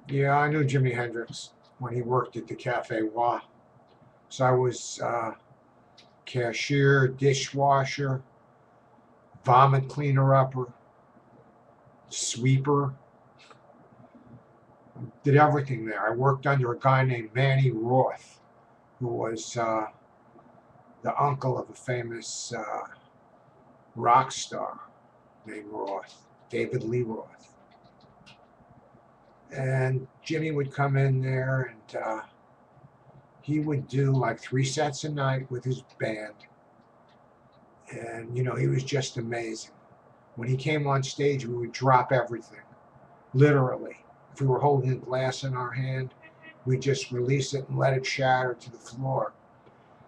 Yeah, I knew Jimi Hendrix when he worked at the Cafe Wha. So I was cashier, dishwasher, vomit cleaner upper, sweeper, did everything there. I worked under a guy named Manny Roth, who was the uncle of a famous rock star named Roth, David Lee Roth. And Jimmy would come in there and he would do like 3 sets a night with his band. And, he was just amazing. When he came on stage, we would drop everything, literally. If we were holding a glass in our hand, we'd just release it and let it shatter to the floor.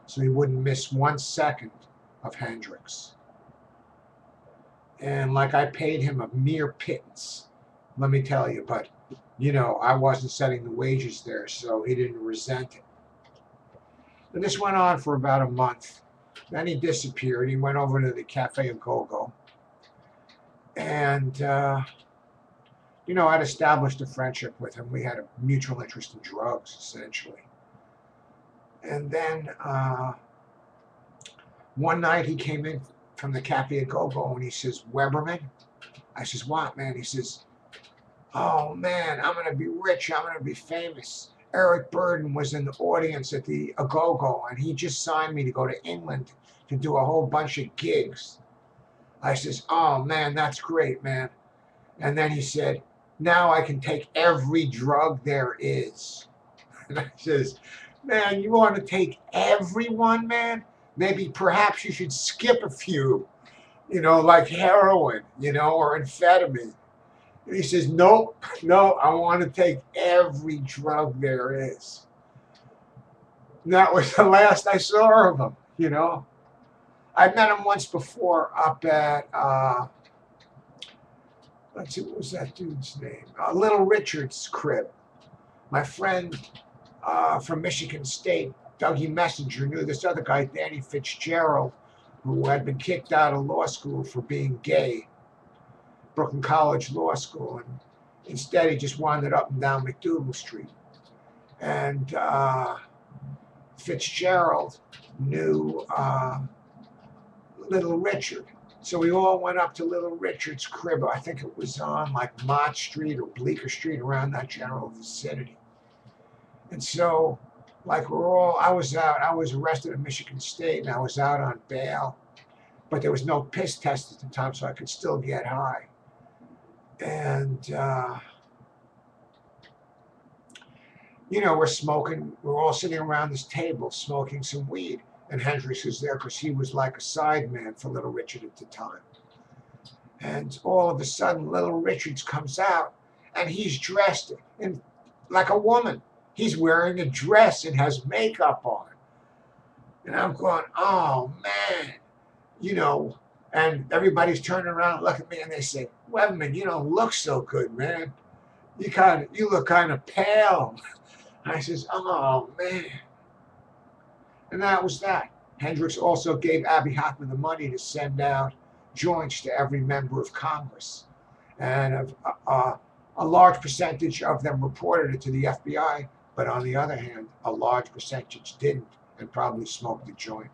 So he wouldn't miss 1 second of Hendrix. And like I paid him a mere pittance, let me tell you, but I wasn't setting the wages there, so he didn't resent it. And this went on for about a month. Then he disappeared. He went over to the Cafe Wha, and I'd established a friendship with him. We had a mutual interest in drugs, essentially. And then one night he came in from the Cafe Wha and he says, "Weberman?" I says, "What, man?" He says, "Oh, man, I'm going to be rich. I'm going to be famous. Eric Burden was in the audience at the Agogo, and he just signed me to go to England to do a whole bunch of gigs." I says, "Oh, man, that's great, man." And then he said, "Now I can take every drug there is." And I says, "Man, you want to take everyone, man? Maybe perhaps you should skip a few, like heroin, or amphetamine." And he says, "Nope, no, I want to take every drug there is." And that was the last I saw of him. I met him once before up at, let's see, what was that dude's name? Little Richard's crib. My friend from Michigan State, Dougie Messenger, knew this other guy, Danny Fitzgerald, who had been kicked out of law school for being gay, Brooklyn College Law School, and instead he just wandered up and down McDougal Street. And Fitzgerald knew Little Richard. So we all went up to Little Richard's crib. I think it was on like Mott Street or Bleecker Street, around that general vicinity. And so, like I was arrested at Michigan State and I was out on bail, but there was no piss test at the time, so I could still get high. And, we're all sitting around this table smoking some weed. And Hendrix was there because he was like a sideman for Little Richard at the time. And all of a sudden, Little Richards comes out and he's dressed in like a woman. He's wearing a dress and has makeup on. And I'm going, "Oh, man," and everybody's turning around and looking at me and they say, "Weberman, you don't look so good, man. You look kind of pale." I says, "Oh, man." And that was that. Hendrix also gave Abby Hoffman the money to send out joints to every member of Congress. And a large percentage of them reported it to the FBI, but on the other hand, a large percentage didn't and probably smoked the joint.